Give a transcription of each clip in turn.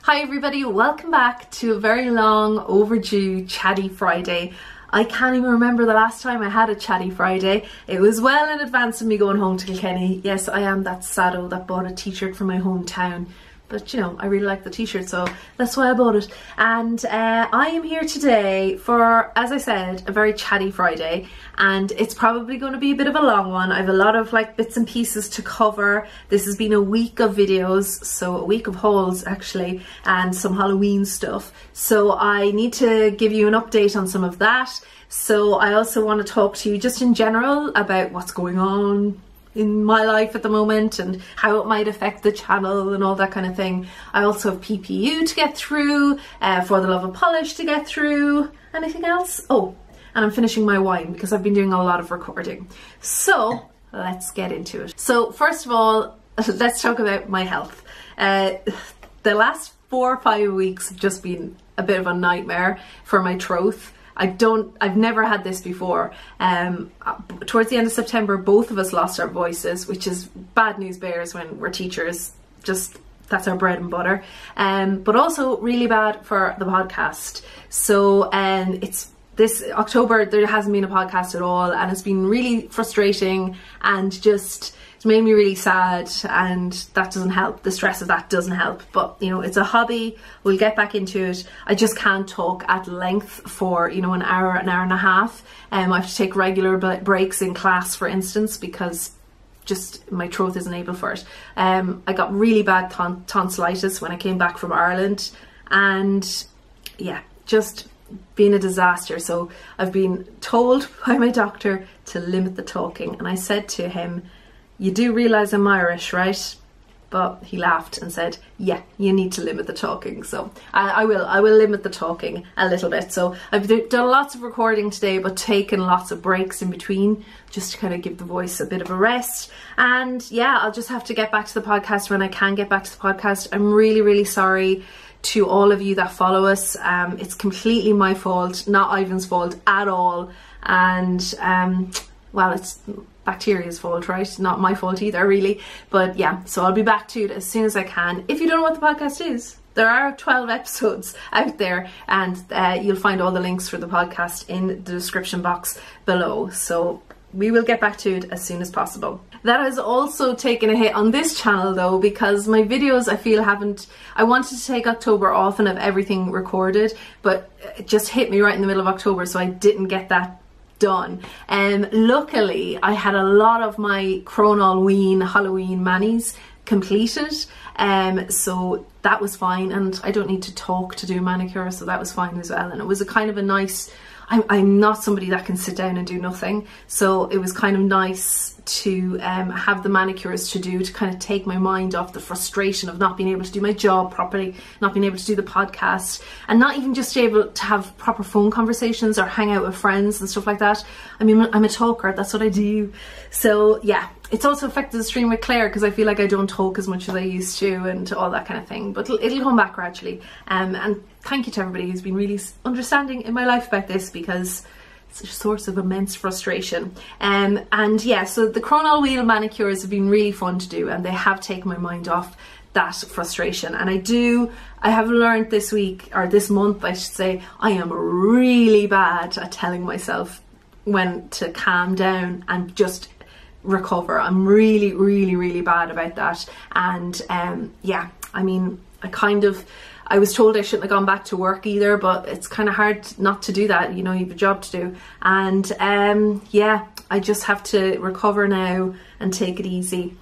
Hi everybody, welcome back to a very long overdue Chatty Friday. I can't even remember the last time I had a Chatty Friday. It was well in advance of me going home to Kilkenny. Yes, I am that sado that bought a t-shirt from my hometown. But you know, I really like the t-shirt, so that's why I bought it. And I am here today for, as I said, a very chatty Friday. And it's probably going to be a bit of a long one. I have a lot of like bits and pieces to cover. This has been a week of videos, so a week of hauls actually, and some Halloween stuff. So I need to give you an update on some of that. So I also want to talk to you just in general about what's going on in my life at the moment and how it might affect the channel and all that kind of thing. I also have PPU to get through, For the Love of Polish to get through. Anything else? Oh, and I'm finishing my wine because I've been doing a lot of recording. So let's get into it. So first of all, let's talk about my health. The last 4 or 5 weeks have just been a bit of a nightmare for my throat. I've never had this before. Towards the end of September, both of us lost our voices, which is bad news bears when we're teachers. Just, that's our bread and butter. But also really bad for the podcast. So it's this October, there hasn't been a podcast at all, and it's been really frustrating and just, it's made me really sad, and that doesn't help. The stress of that doesn't help, but you know, it's a hobby. We'll get back into it. I just can't talk at length for, you know, an hour and a half. I have to take regular breaks in class, for instance, because just my throat isn't able for it. I got really bad tonsillitis when I came back from Ireland, and yeah, just been a disaster. So I've been told by my doctor to limit the talking, and I said to him, "You do realise I'm Irish, right?" But he laughed and said, "Yeah, you need to limit the talking." So I will limit the talking a little bit. So I've done lots of recording today, but taken lots of breaks in between just to kind of give the voice a bit of a rest. And yeah, I'll just have to get back to the podcast when I can get back to the podcast. I'm really, really sorry to all of you that follow us. It's completely my fault, not Ivan's fault at all. And well, it's bacteria's fault, right? Not my fault either, really. But yeah, so I'll be back to it as soon as I can. If you don't know what the podcast is, there are 12 episodes out there, and you'll find all the links for the podcast in the description box below. So we will get back to it as soon as possible. That has also taken a hit on this channel though, because my videos, I feel, I wanted to take October off and have everything recorded, but it just hit me right in the middle of October, so I didn't get that done. Luckily I had a lot of my Cronall Halloween manis completed, so that was fine, and I don't need to talk to do manicure, so that was fine as well. And it was a kind of a nice, I'm not somebody that can sit down and do nothing, so it was kind of nice to have the manicures to do, to kind of take my mind off the frustration of not being able to do my job properly, not being able to do the podcast, and not even just able to have proper phone conversations or hang out with friends and stuff like that. I mean, I'm a talker, that's what I do. So yeah, it's also affected the stream with Claire, because I feel like I don't talk as much as I used to and all that kind of thing, but it'll come back gradually. And thank you to everybody who's been really understanding in my life about this, because it's a source of immense frustration. And yeah, so the Cronall wheel manicures have been really fun to do, and they have taken my mind off that frustration. And I have learned this week, or this month I should say, I am really bad at telling myself when to calm down and just recover. I'm really, really, really bad about that. And yeah, I mean, I was told I shouldn't have gone back to work either, but it's kind of hard not to do that, you know, you have a job to do. And yeah, I just have to recover now and take it easy.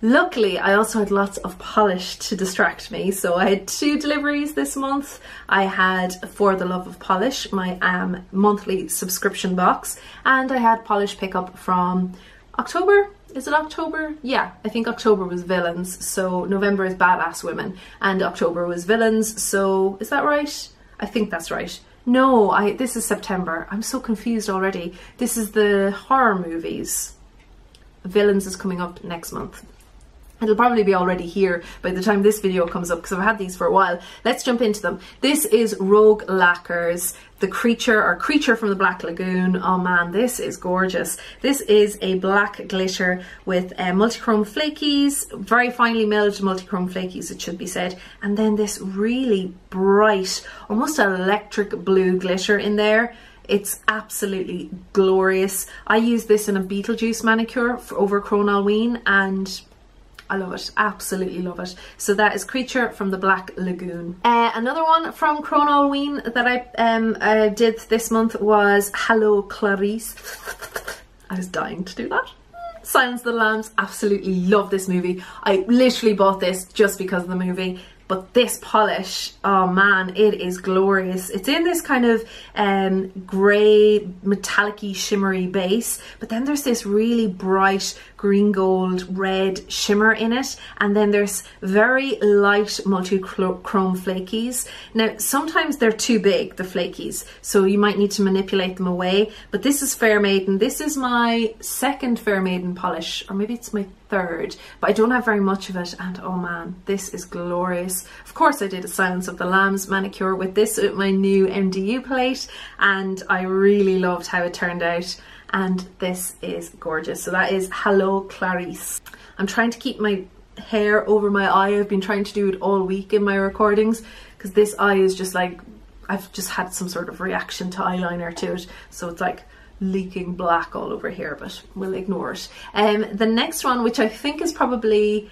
Luckily, I also had lots of polish to distract me. So I had 2 deliveries this month. I had For the Love of Polish, my monthly subscription box, and I had polish pickup from October. Is it October? Yeah, I think October was Villains, so November is Badass Women, and October was Villains, so is that right? I think that's right. No, this is September. I'm so confused already. This is the horror movies. Villains is coming up next month. It'll probably be already here by the time this video comes up because I've had these for a while. Let's jump into them. This is Rogue Lacquers, the Creature from the Black Lagoon. Oh man, this is gorgeous. This is a black glitter with multichrome flakies, very finely milled multichrome flakies, it should be said. And then this really bright, almost electric blue glitter in there. It's absolutely glorious. I use this in a Beetlejuice manicure over Cronall Ween, and I love it, absolutely love it. So that is Creature from the Black Lagoon. Another one from Cronall Ween that I did this month was Hello Clarice. I was dying to do that. Silence of the Lambs, absolutely love this movie. I literally bought this just because of the movie. But this polish, oh man, it is glorious. It's in this kind of grey, metallic-y, shimmery base, but then there's this really bright green gold red shimmer in it, and then there's very light multi-chrome flakies. Now sometimes they're too big, the flakies, so you might need to manipulate them away, but this is Fair Maiden. This is my second Fair Maiden polish, or maybe it's my third, but I don't have very much of it, and oh man, this is glorious. Of course I did a Silence of the Lambs manicure with this, with my new MDU plate, and I really loved how it turned out, and this is gorgeous. So that is Hello Clarice. I'm trying to keep my hair over my eye. I've been trying to do it all week in my recordings because this eye is just like, I've just had some sort of reaction to eyeliner to it, so it's like leaking black all over here, but we'll ignore it. The next one, which I think is probably,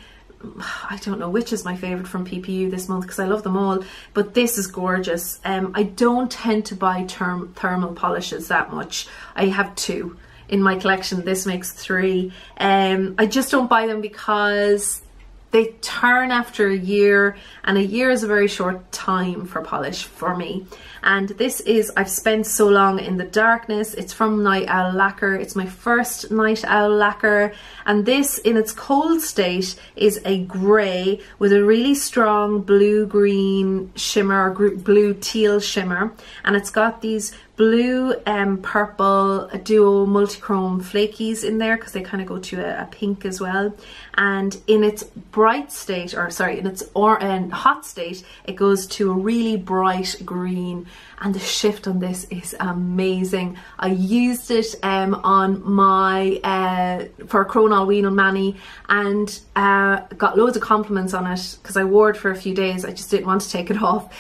I don't know which is my favourite from PPU this month because I love them all, but this is gorgeous. I don't tend to buy thermal polishes that much. I have two in my collection. This makes three. I just don't buy them because they turn after a year, and a year is a very short time for polish for me. And this is I've Spent So Long in the Darkness. It's from Night Owl Lacquer. It's my first Night Owl lacquer, and this in its cold state is a grey with a really strong blue-green shimmer, or blue-teal shimmer, and it's got these blue purple duo multichrome flakies in there because they kind of go to a pink as well. And in its bright state, or sorry, in its hot state, it goes to a really bright green, and the shift on this is amazing. I used it on my for Cronall Ween on Manny, and got loads of compliments on it because I wore it for a few days. I just didn't want to take it off.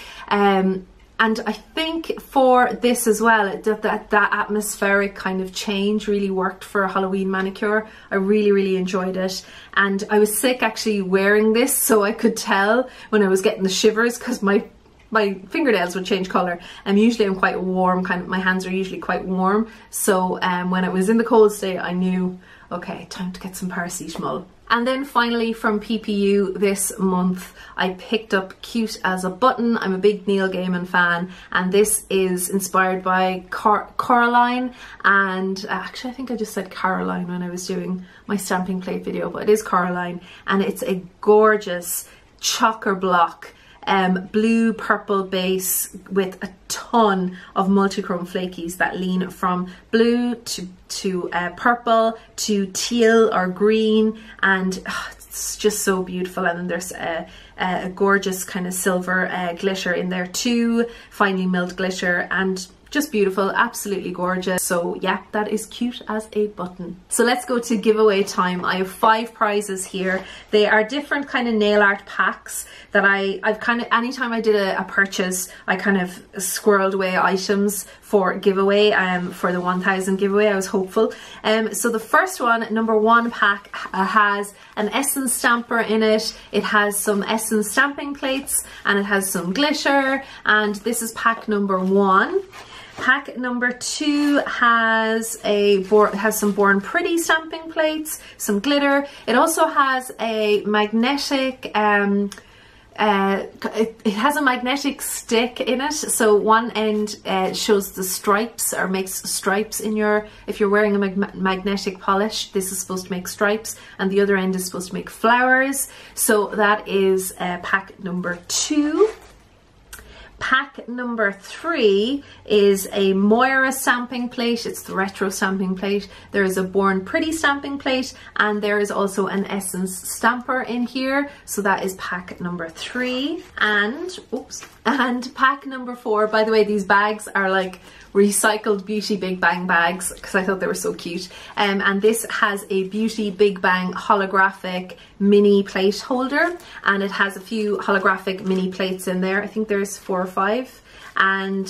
And I think for this as well, that atmospheric kind of change really worked for a Halloween manicure. I really enjoyed it, and I was sick actually wearing this, so I could tell when I was getting the shivers because my fingernails would change colour. Usually I'm quite warm, kind of, my hands are usually quite warm, so when it was in the cold state I knew, okay, time to get some paracetamol. And then finally from PPU this month I picked up Cute as a Button. I'm a big Neil Gaiman fan, and this is inspired by Coraline, and actually I think I just said Caroline when I was doing my stamping plate video, but it is Coraline, and it's a gorgeous chocker block blue purple base with a ton of multichrome flakies that lean from blue to purple to teal or green, and it's just so beautiful. And then there's a gorgeous kind of silver glitter in there too, finely milled glitter, and just beautiful, absolutely gorgeous. So yeah, that is Cute as a Button. So let's go to giveaway time. I have 5 prizes here. They are different kind of nail art packs that I've kind of, anytime I did a purchase, I kind of squirreled away items for giveaway, for the 1000 giveaway. I was hopeful. So the first one, number 1 pack, has an Essence stamper in it. It has some Essence stamping plates, and it has some glitter, and this is pack number 1. Pack number 2 has some Born Pretty stamping plates, some glitter. It also has a magnetic it has a magnetic stick in it, so one end shows the stripes, or makes stripes in your, if you're wearing a magnetic polish, this is supposed to make stripes, and the other end is supposed to make flowers. So that is pack number 2. Pack number 3 is a Moira stamping plate. It's the retro stamping plate. There is a Born Pretty stamping plate, and there is also an Essence stamper in here. So that is pack number 3. And pack number 4, by the way, these bags are like recycled Beauty Big Bang bags because I thought they were so cute. And this has a Beauty Big Bang holographic mini plate holder, and it has a few holographic mini plates in there. I think there's 4 or 5, and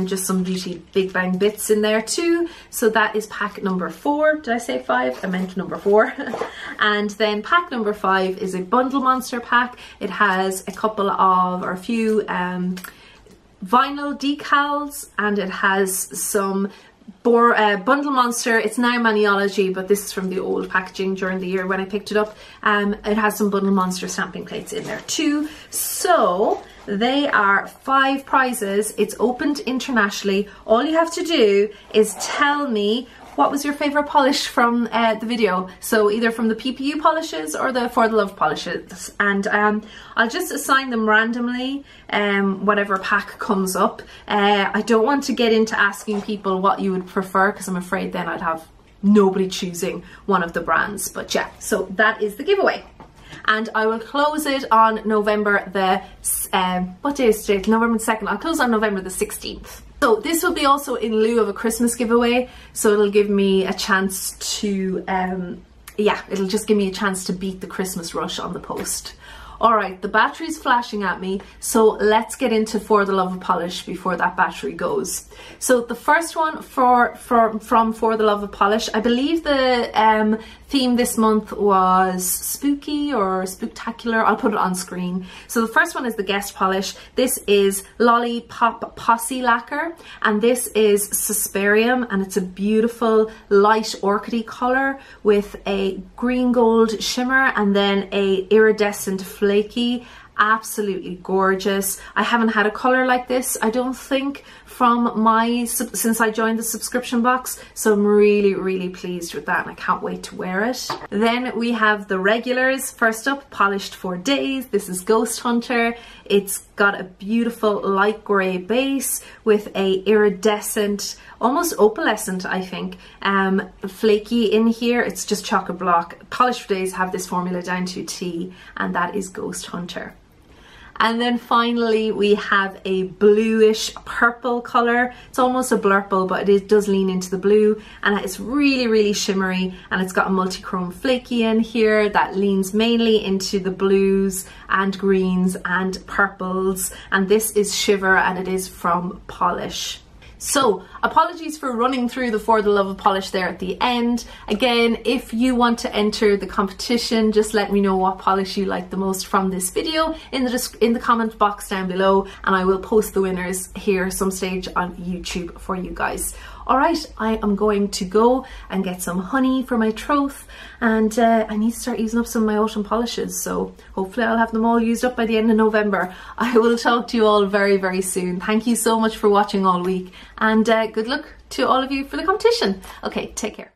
just some Beauty Big Bang bits in there too. So that is pack number 4. Did I say 5? I meant number 4. And then pack number 5 is a Bundle Monster pack. It has a couple of, or a few vinyl decals, and it has some Bundle Monster. It's now Maniology, but this is from the old packaging during the year when I picked it up. It has some Bundle Monster stamping plates in there too. So they are 5 prizes. It's opened internationally. All you have to do is tell me what was your favourite polish from the video. So either from the PPU polishes or the For the Love polishes. And I'll just assign them randomly, whatever pack comes up. I don't want to get into asking people what you would prefer, because I'm afraid then I'd have nobody choosing one of the brands. But yeah, so that is the giveaway. And I will close it on November the, what day is today? November the 2nd. I'll close on November the 16th. So this will be also in lieu of a Christmas giveaway, so it'll give me a chance to, yeah, it'll just give me a chance to beat the Christmas rush on the post. Alright, the battery's flashing at me, so let's get into For the Love of Polish before that battery goes. So the first one from For the Love of Polish, I believe the theme this month was spooky or spooktacular. I'll put it on screen. So the first one is the guest polish. This is Lollipop Posse lacquer, and this is Suspirium, and it's a beautiful light orchidy colour with a green gold shimmer and then a iridescent flaky. Absolutely gorgeous. I haven't had a colour like this, I don't think, from since I joined the subscription box, so I'm really pleased with that, and I can't wait to wear it. Then we have the regulars. First up, Polished for Days. This is Ghost Hunter. It's got a beautiful light grey base with a iridescent, almost opalescent I think, flaky in here. It's just chock-a-block. Polished for Days have this formula down to a T, and that is Ghost Hunter. And then finally we have a bluish purple colour. It's almost a blurple, but it does lean into the blue, and it's really shimmery, and it's got a multi-chrome flaky in here that leans mainly into the blues and greens and purples, and this is Shiver, and it is from Polish. So apologies for running through the For the Love of Polish there at the end. Again, if you want to enter the competition, just let me know what polish you like the most from this video in the comment box down below, and I will post the winners here some stage on YouTube for you guys. Alright, I am going to go and get some honey for my throat, and I need to start using up some of my autumn polishes, so hopefully I'll have them all used up by the end of November. I will talk to you all very soon. Thank you so much for watching all week, and good luck to all of you for the competition. Okay, take care.